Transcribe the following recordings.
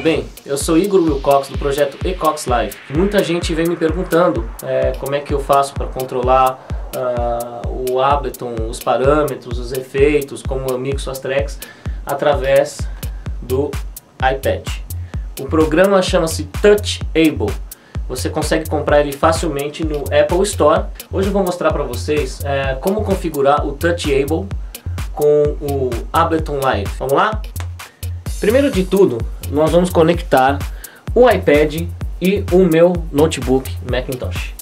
bem? Eu sou Igor Wilcox do projeto Ecox Live. Muita gente vem me perguntando como é que eu faço para controlar o Ableton, os parâmetros, os efeitos, como eu mixo as tracks através do iPad. O programa chama-se Touchable. Você consegue comprar ele facilmente no Apple Store. Hoje eu vou mostrar para vocês como configurar o Touchable com o Ableton Live. Vamos lá? Primeiro de tudo, nós vamos conectar o iPad e o meu notebook Macintosh.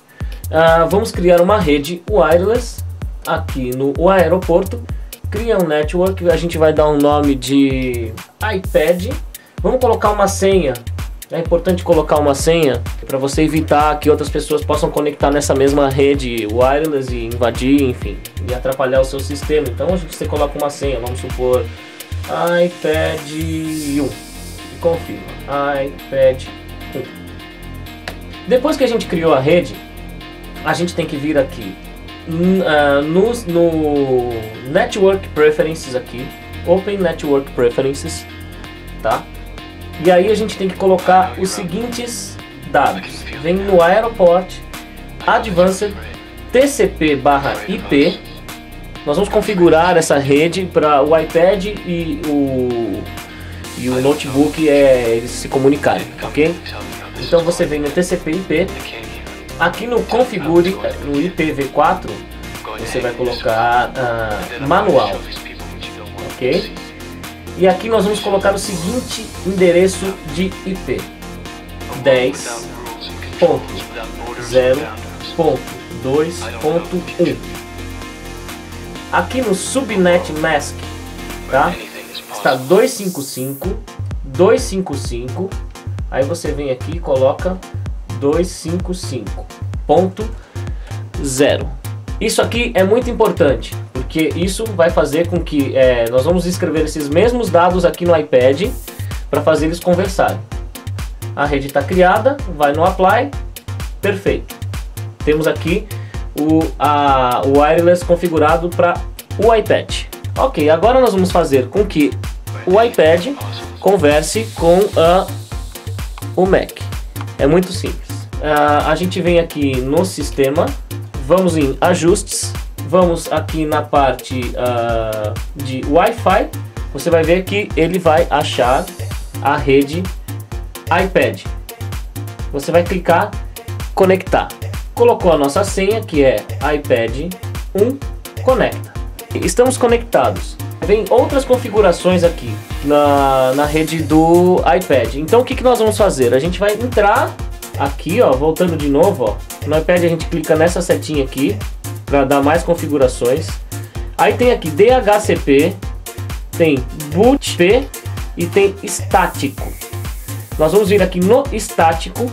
Vamos criar uma rede wireless aqui no aeroporto. Cria um network, a gente vai dar um nome de iPad. Vamos colocar uma senha. É importante colocar uma senha para você evitar que outras pessoas possam conectar nessa mesma rede wireless e invadir, enfim, e atrapalhar o seu sistema. Então você coloca uma senha, vamos supor iPad 1 e confirma iPad 1. Depois que a gente criou a rede, a gente tem que vir aqui no Network Preferences aqui, Open Network Preferences, tá? E aí a gente tem que colocar os seguintes dados. Vem no Aeroport, Advanced, TCP/IP. Nós vamos configurar essa rede para o iPad e o notebook eles se comunicarem, ok? Então você vem no TCP/IP. Aqui no Configure, no IPv4, você vai colocar manual, ok? E aqui nós vamos colocar o seguinte endereço de IP: 10.0.2.1. Aqui no Subnet Mask, tá? Está 255.255. Aí você vem aqui e coloca 255.0. Isso aqui é muito importante, porque isso vai fazer com que nós vamos escrever esses mesmos dados aqui no iPad para fazer eles conversarem. A rede está criada, vai no Apply, perfeito. Temos aqui o wireless configurado para o iPad. Ok, agora nós vamos fazer com que o iPad converse com o Mac. É muito simples. A gente vem aqui no sistema, vamos em ajustes, vamos aqui na parte de Wi-Fi. Você vai ver que ele vai achar a rede iPad. Você vai clicar conectar. Colocou a nossa senha, que é iPad 1, conecta. Estamos conectados. Vem outras configurações aqui na rede do iPad. Então o que nós vamos fazer? A gente vai entrar aqui, ó, voltando de novo, ó, no iPad a gente clica nessa setinha aqui para dar mais configurações. Aí tem aqui DHCP, tem bootp e tem estático. Nós vamos vir aqui no estático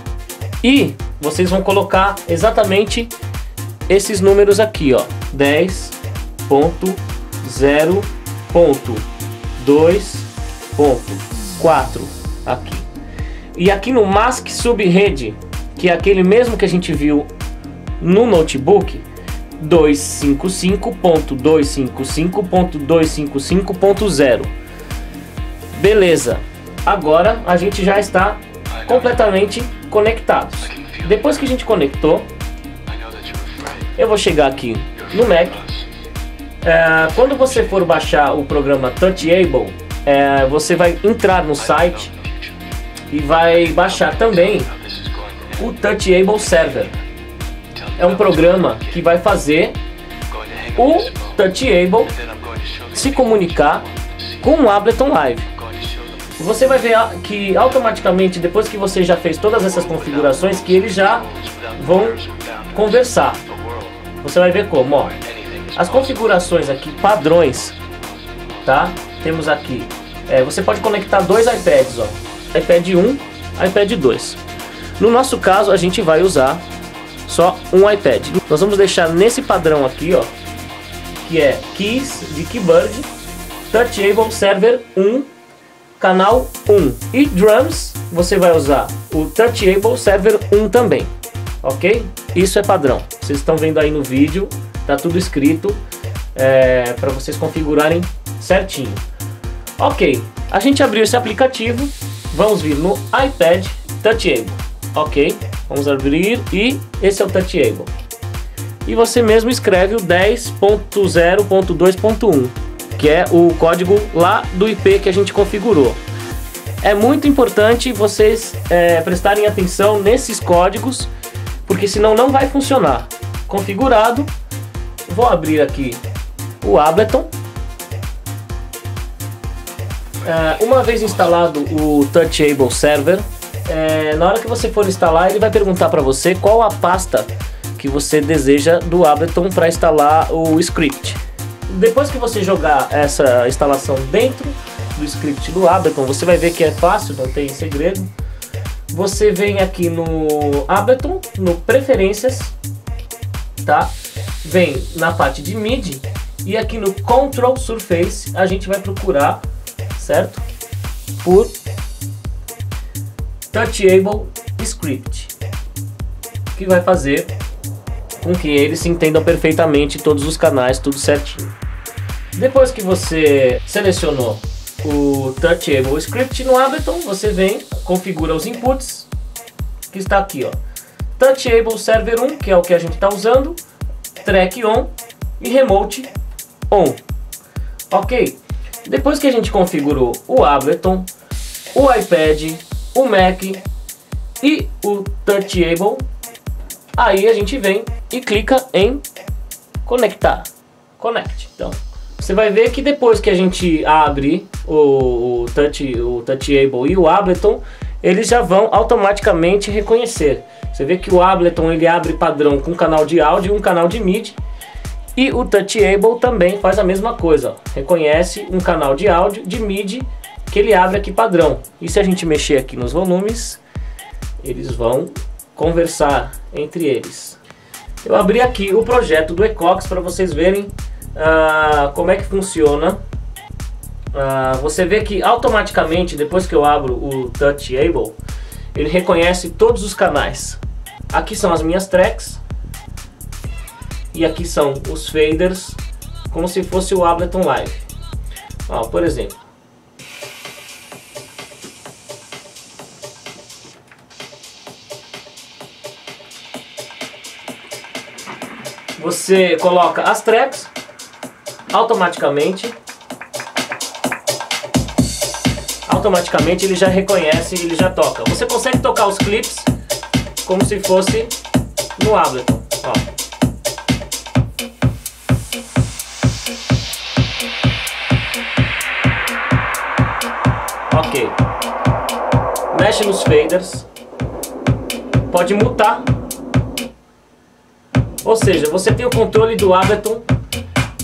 e vocês vão colocar exatamente esses números aqui, ó, 10.0.2.4 aqui. E aqui no Mask Subrede, que é aquele mesmo que a gente viu no notebook, 255.255.255.0. Beleza. Agora a gente já está completamente conectados. Depois que a gente conectou, eu vou chegar aqui no Mac. Quando você for baixar o programa Touchable, você vai entrar no site e vai baixar também o Touchable Server. É um programa que vai fazer o Touchable se comunicar com o Ableton Live. Você vai ver que automaticamente, depois que você já fez todas essas configurações, que eles já vão conversar. Você vai ver como, ó, as configurações aqui, padrões, tá? Temos aqui, você pode conectar dois iPads, ó, iPad 1, iPad 2. No nosso caso, a gente vai usar só um iPad. Nós vamos deixar nesse padrão aqui, ó, que é Keys de Keybird, Touchable Server 1, canal 1. E Drums, você vai usar o Touchable Server 1 também, ok? Isso é padrão. Vocês estão vendo aí no vídeo, tá tudo escrito para vocês configurarem certinho. Ok, a gente abriu esse aplicativo vamos vir no iPad Touchable, ok? Vamos abrir e esse é o Touchable. E você mesmo escreve o 10.0.2.1, que é o código lá do IP que a gente configurou. É muito importante vocês prestarem atenção nesses códigos, porque senão não vai funcionar. Configurado, vou abrir aqui o Ableton. Uma vez instalado o Touchable Server, na hora que você for instalar, ele vai perguntar para você qual a pasta que você deseja do Ableton para instalar o script. Depois que você jogar essa instalação dentro do script do Ableton, você vai ver que é fácil, não tem segredo. Você vem aqui no Ableton, no Preferências, tá? Vem na parte de MIDI e aqui no Control Surface a gente vai procurar, certo? Por Touchable Script, que vai fazer com que eles se entendam perfeitamente, todos os canais, tudo certinho. Depois que você selecionou o Touchable Script no Ableton, você vem, configura os inputs, que está aqui, ó, Touchable Server 1, que é o que a gente está usando, Track On e Remote On, ok? Depois que a gente configurou o Ableton, o iPad, o Mac e o Touchable, aí a gente vem e clica em conectar, Connect. Então, você vai ver que depois que a gente abre o Touchable e o Ableton, eles já vão automaticamente reconhecer. Você vê que o Ableton ele abre padrão com um canal de áudio e um canal de MIDI, e o Touchable também faz a mesma coisa, ó. Reconhece um canal de áudio, de MIDI, que ele abre aqui padrão. E se a gente mexer aqui nos volumes, eles vão conversar entre eles. Eu abri aqui o projeto do Ecox para vocês verem como é que funciona. Você vê que automaticamente, depois que eu abro o Touchable, ele reconhece todos os canais. Aqui são as minhas tracks e aqui são os faders, como se fosse o Ableton Live. Ó, por exemplo, você coloca as tracks, automaticamente ele já reconhece e ele já toca. Você consegue tocar os clips como se fosse no Ableton, ó. Ok. Mexe nos faders, pode mutar. Ou seja, você tem o controle do Ableton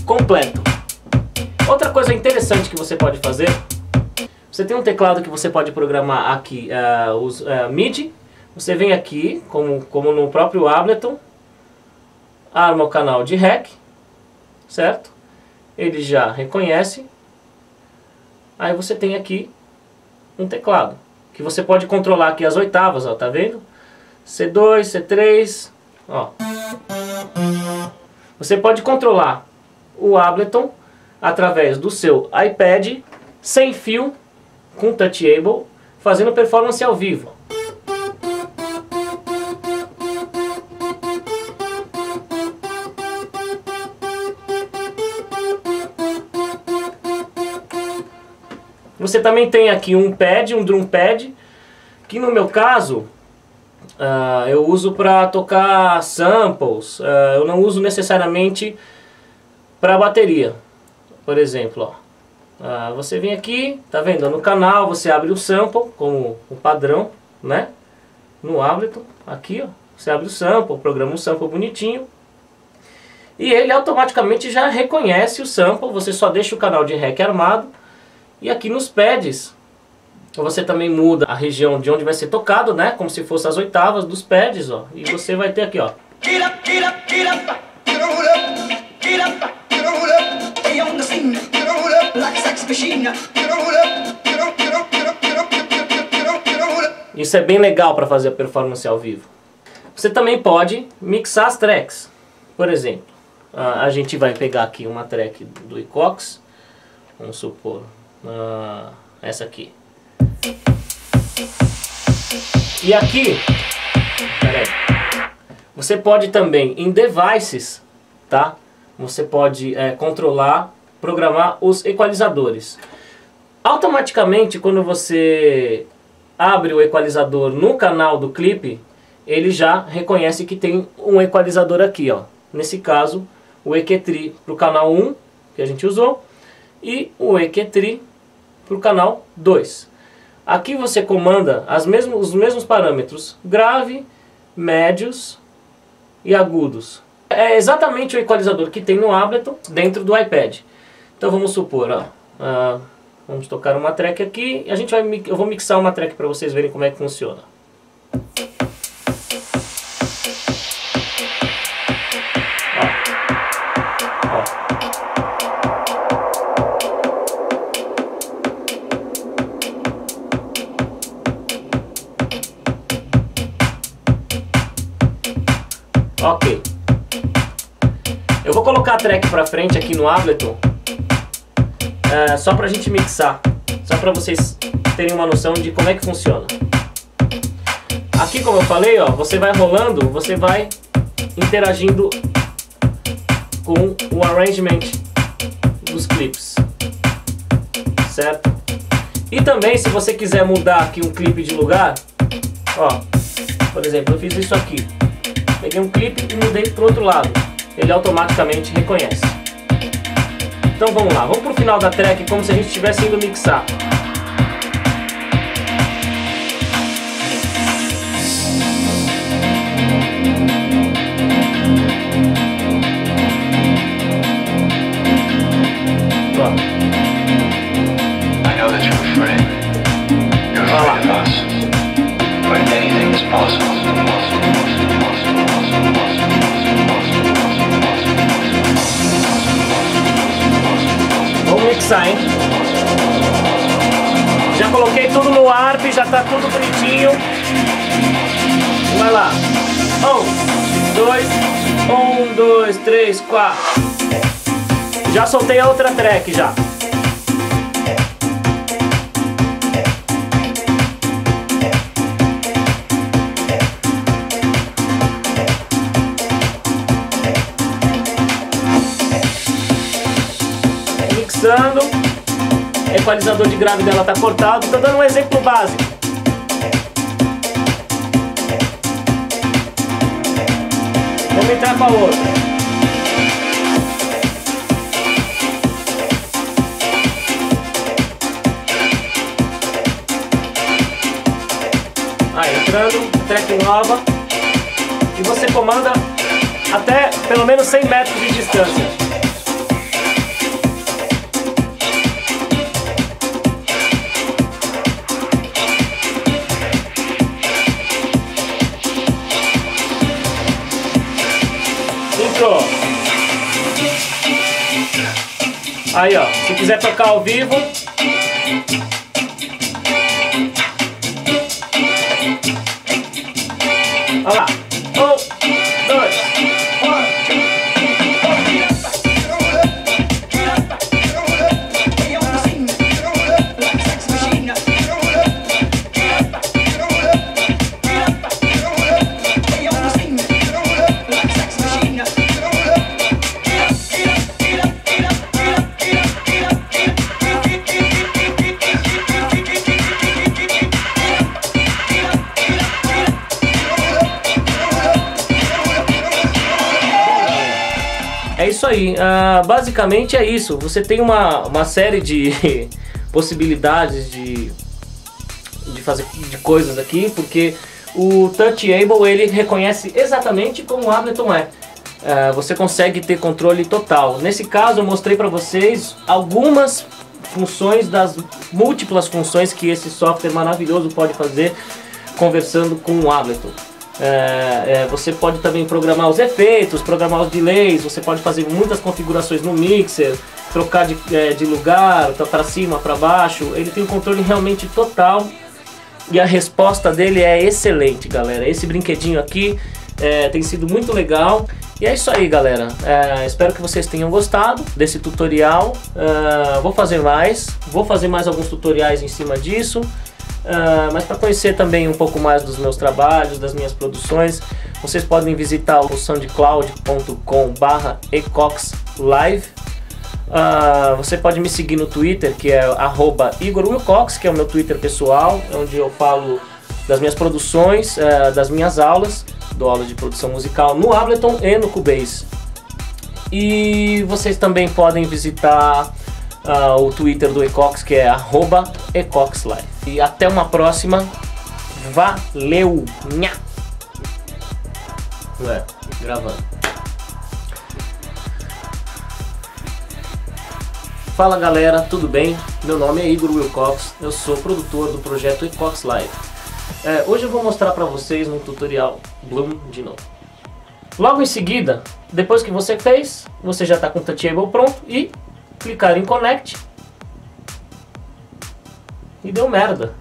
completo. Outra coisa interessante que você pode fazer, você tem um teclado que você pode programar aqui os MIDI. Você vem aqui, como no próprio Ableton, arma o canal de REC, certo? Ele já reconhece. Aí você tem aqui um teclado, que você pode controlar aqui as oitavas, ó, tá vendo? C2, C3, ó. Você pode controlar o Ableton através do seu iPad, sem fio, com Touchable, fazendo performance ao vivo. Você também tem aqui um pad, um drum pad, que no meu caso eu uso para tocar samples. Eu não uso necessariamente para bateria. Por exemplo, ó. Você vem aqui, tá vendo? No canal você abre o sample como o padrão, né? No Ableton, aqui, ó, você abre o sample, programa um sample bonitinho e ele automaticamente já reconhece o sample. Você só deixa o canal de REC armado e aqui nos pads você também muda a região de onde vai ser tocado, né? Como se fosse as oitavas dos pads, ó. E você vai ter aqui, ó. Isso é bem legal para fazer a performance ao vivo. Você também pode mixar as tracks. Por exemplo, a gente vai pegar aqui uma track do Ecox, vamos supor essa aqui. E aqui, peraí, você pode também em devices, tá? Você pode controlar, programar os equalizadores. Automaticamente, quando você abre o equalizador no canal do clipe, ele já reconhece que tem um equalizador aqui, ó. Nesse caso, o EQ3 para o canal 1, que a gente usou, e o EQ3 para o canal 2. Aqui você comanda os mesmos parâmetros, grave, médios e agudos. É exatamente o equalizador que tem no Ableton dentro do iPad. Então vamos supor, ó, vamos tocar uma track aqui e eu vou mixar uma track para vocês verem como é que funciona. Ok. Eu vou colocar a track pra frente aqui no Ableton, só pra gente mixar, só pra vocês terem uma noção de como é que funciona. Aqui, como eu falei, ó, você vai rolando, você vai interagindo com o arrangement dos clipes, certo? E também, se você quiser mudar aqui um clipe de lugar, ó, por exemplo, eu fiz isso aqui. Peguei um clipe e mudei para o outro lado. Ele automaticamente reconhece. Então vamos lá, vamos para o final da track como se a gente estivesse indo mixar. I know that you're afraid. You're afraid of us. But anything is possible. Vamos mixar, hein? Já coloquei tudo no ARP, já tá tudo bonitinho. Vai lá. 1, 2, 3, 4. Já soltei a outra track já. Mixando, o equalizador de grave dela está cortado. Estou dando um exemplo básico. Vamos entrar com a outra. Aí, entrando, track nova. E você comanda até pelo menos 100 metros de distância. Aí, ó, se quiser tocar ao vivo, olha lá, 1, 2, É isso aí, basicamente é isso. Você tem uma série de possibilidades de fazer de coisas aqui, porque o Touchable ele reconhece exatamente como o Ableton é. Você consegue ter controle total. Nesse caso eu mostrei para vocês algumas funções das múltiplas funções que esse software maravilhoso pode fazer conversando com o Ableton. Você pode também programar os efeitos, programar os delays, você pode fazer muitas configurações no mixer, trocar de lugar, para cima, para baixo. Ele tem um controle realmente total e a resposta dele é excelente, galera. Esse brinquedinho aqui tem sido muito legal. E é isso aí, galera. Espero que vocês tenham gostado desse tutorial. Vou fazer mais alguns tutoriais em cima disso. Mas para conhecer também um pouco mais dos meus trabalhos, das minhas produções, vocês podem visitar o soundcloud.com/ecoxlive. Você pode me seguir no Twitter, que é @IgorWilcox, que é o meu Twitter pessoal, onde eu falo das minhas produções, das minhas aulas, dou aula de produção musical no Ableton e no Cubase. E vocês também podem visitar o Twitter do Ecox, que é @ecoxlive. E até uma próxima. Valeu! Nha! Gravando. Fala galera, tudo bem? Meu nome é Igor Wilcox, eu sou produtor do projeto Ecox Live. Hoje eu vou mostrar para vocês um tutorial Bloom de novo. Logo em seguida, depois que você fez, você já está com o Touchable pronto e clicar em Connect e deu merda.